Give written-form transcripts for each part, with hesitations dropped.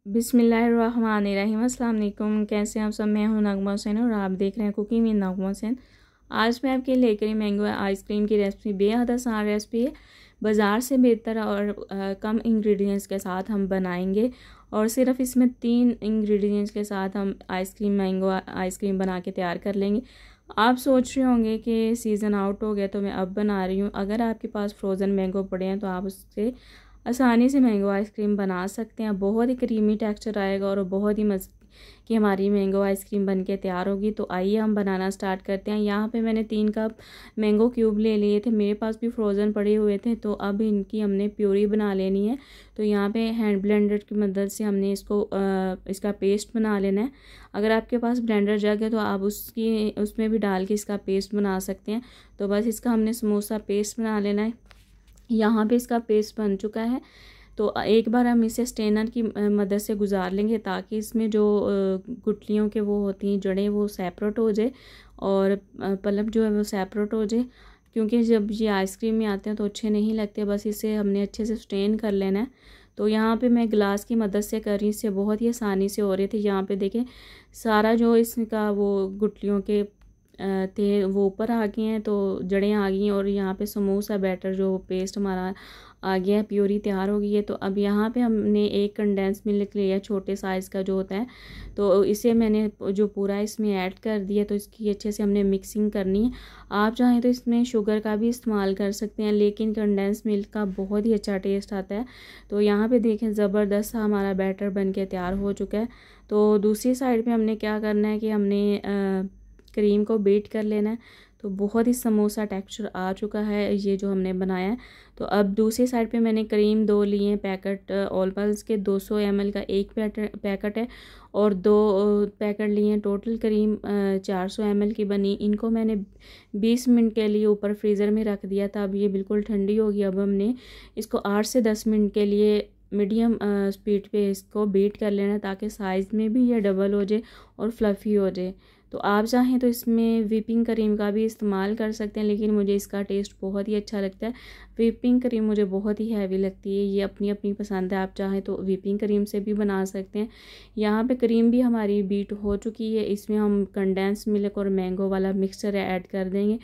बिस्मिल्लाहिर्रहमानिर्रहीम। अस्सलाम वालेकुम। कैसे हैं आप सब? मैं हूं नगमा हुसैन और आप देख रहे हैं कुकिंग विद नगमा हुसैन। आज मैं आपके लेकर आई मैंगो आइसक्रीम की रेसिपी। बेहद आसान रेसिपी है, बाज़ार से बेहतर और कम इंग्रेडिएंट्स के साथ हम बनाएंगे और सिर्फ इसमें 3 इंग्रेडिएंट्स के साथ हम मैंगो आइसक्रीम बना के तैयार कर लेंगे। आप सोच रहे होंगे कि सीज़न आउट हो गया तो मैं अब बना रही हूँ। अगर आपके पास फ्रोज़न मैंगो पड़े हैं तो आप उससे आसानी से मैंगो आइसक्रीम बना सकते हैं। बहुत ही क्रीमी टेक्सचर आएगा और बहुत ही मज़े की हमारी मैंगो आइसक्रीम बनके तैयार होगी। तो आइए हम बनाना स्टार्ट करते हैं। यहाँ पे मैंने 3 कप मैंगो क्यूब ले लिए थे। मेरे पास भी फ्रोज़न पड़े हुए थे, तो अब इनकी हमने प्यूरी बना लेनी है। तो यहाँ पे हैंड ब्लेंडर की मदद से हमने इसका पेस्ट बना लेना है। अगर आपके पास ब्लेंडर जग है तो आप उसमें भी डाल के इसका पेस्ट बना सकते हैं। तो बस इसका हमने स्मूथ सा पेस्ट बना लेना है। यहाँ पे इसका पेस्ट बन चुका है, तो एक बार हम इसे स्ट्रेनर की मदद से गुजार लेंगे ताकि इसमें जो गुठलियों के वो होती हैं जड़ें वो सेपरेट हो जाए और पल्प जो है वो सेपरेट हो जाए, क्योंकि जब ये आइसक्रीम में आते हैं तो अच्छे नहीं लगते। बस इसे हमने अच्छे से स्ट्रेन कर लेना है। तो यहाँ पे मैं ग्लास की मदद से कर रही, इससे बहुत ही आसानी से हो रहे थे। यहाँ पे देखें सारा जो इसका वो गुठलियों के थे वो ऊपर आ गए हैं, तो जड़ें आ गई हैं और यहाँ पे स्मूथ सा बैटर जो पेस्ट हमारा आ गया है, प्यूरी तैयार हो गई है। तो अब यहाँ पे हमने एक कंडेंस मिल्क लिया, छोटे साइज़ का जो होता है, तो इसे मैंने जो पूरा इसमें ऐड कर दिया। तो इसकी अच्छे से हमने मिक्सिंग करनी है। आप चाहें तो इसमें शुगर का भी इस्तेमाल कर सकते हैं, लेकिन कंडेंस मिल्क का बहुत ही अच्छा टेस्ट आता है। तो यहाँ पे देखें ज़बरदस्त हमारा बैटर बन के तैयार हो चुका है। तो दूसरी साइड पे हमने क्या करना है कि हमने क्रीम को बीट कर लेना है। तो बहुत ही समोसा टेक्सचर आ चुका है ये जो हमने बनाया है। तो अब दूसरी साइड पे मैंने क्रीम 2 लिए हैं पैकेट ऑलपल्स के। 200 ml का एक पैकेट है और 2 पैकेट लिए हैं टोटल क्रीम 400 ml की बनी। इनको मैंने 20 मिनट के लिए ऊपर फ्रीज़र में रख दिया था। अब ये बिल्कुल ठंडी होगी। अब हमने इसको 8 से 10 मिनट के लिए मीडियम स्पीड पे इसको बीट कर लेना ताकि साइज़ में भी ये डबल हो जाए और फ्लफ़ी हो जाए। तो आप चाहें तो इसमें व्हिपिंग क्रीम का भी इस्तेमाल कर सकते हैं, लेकिन मुझे इसका टेस्ट बहुत ही अच्छा लगता है। व्हिपिंग क्रीम मुझे बहुत ही हैवी लगती है। ये अपनी अपनी पसंद है, आप चाहें तो व्हिपिंग क्रीम से भी बना सकते हैं। यहाँ पे क्रीम भी हमारी बीट हो चुकी है। इसमें हम कंडेंस मिल्क और मैंगो वाला मिक्सचर ऐड कर देंगे।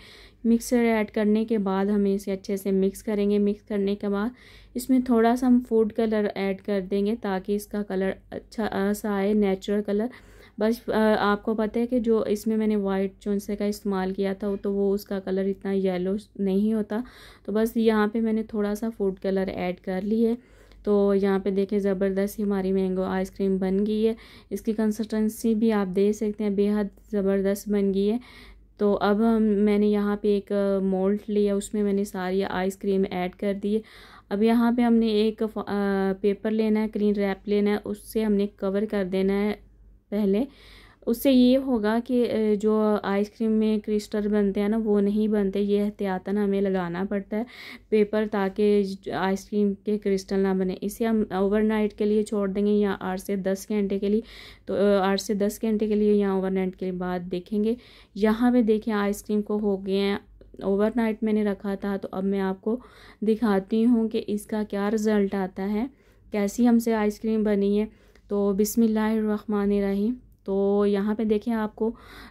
मिक्सचर ऐड करने के बाद हम इसे अच्छे से मिक्स करेंगे। मिक्स करने के बाद इसमें थोड़ा सा हम फूड कलर ऐड कर देंगे ताकि इसका कलर अच्छा सा आए, नेचुरल कलर। बस आपको पता है कि जो इसमें मैंने वाइट चौंसे का इस्तेमाल किया था तो वो उसका कलर इतना येलो नहीं होता। तो बस यहाँ पे मैंने थोड़ा सा फूड कलर ऐड कर ली है। तो यहाँ पे देखें ज़बरदस्त हमारी मैंगो आइसक्रीम बन गई है। इसकी कंसिस्टेंसी भी आप देख सकते हैं, बेहद ज़बरदस्त बन गई है। तो अब मैंने यहाँ पे एक मोल्ड लिया, उसमें मैंने सारी आइसक्रीम ऐड कर दी है। अब यहाँ पे हमने एक पेपर लेना है, क्लीन रैप लेना है, उससे हमने कवर कर देना है पहले। उससे ये होगा कि जो आइसक्रीम में क्रिस्टल बनते हैं ना वो नहीं बनते। ये एहतियातन हमें लगाना पड़ता है पेपर ताकि आइसक्रीम के क्रिस्टल ना बने। इसे हम ओवरनाइट के लिए छोड़ देंगे या 8 से 10 घंटे के लिए। तो 8 से 10 घंटे के लिए या ओवरनाइट के बाद देखेंगे। यहाँ पे देखिए आइसक्रीम को हो गए हैं, ओवरनाइट मैंने रखा था। तो अब मैं आपको दिखाती हूँ कि इसका क्या रिज़ल्ट आता है, कैसी हमसे आइसक्रीम बनी है। तो बिस्मिल्लाहिर्रहमानिर्रहीम। तो यहाँ पे देखिए आपको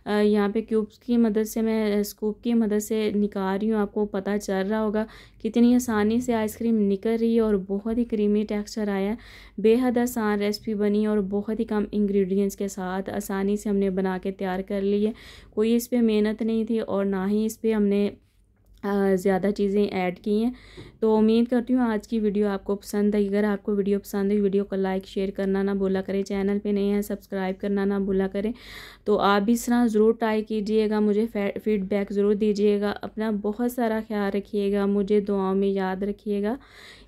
यहाँ पे क्यूब्स की मदद से मैं स्कूप की मदद से निकाल रही हूँ। आपको पता चल रहा होगा कितनी आसानी से आइसक्रीम निकल रही है और बहुत ही क्रीमी टेक्सचर आया है। बेहद आसान रेसिपी बनी और बहुत ही कम इंग्रेडिएंट्स के साथ आसानी से हमने बना के तैयार कर ली है। कोई इस पर मेहनत नहीं थी और ना ही इस पर हमने ज़्यादा चीज़ें ऐड की हैं। तो उम्मीद करती हूँ आज की वीडियो आपको पसंद आई। अगर आपको वीडियो पसंद आई, वीडियो को लाइक शेयर करना ना भूला करें। चैनल पे नए हैं सब्सक्राइब करना ना भूला करें। तो आप भी इस तरह ज़रूर ट्राई कीजिएगा, मुझे फीडबैक ज़रूर दीजिएगा। अपना बहुत सारा ख्याल रखिएगा, मुझे दुआओं में याद रखिएगा।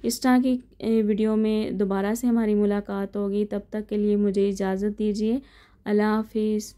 इस तरह की वीडियो में दोबारा से हमारी मुलाकात होगी। तब तक के लिए मुझे इजाज़त दीजिए। अल्लाह हाफिज़।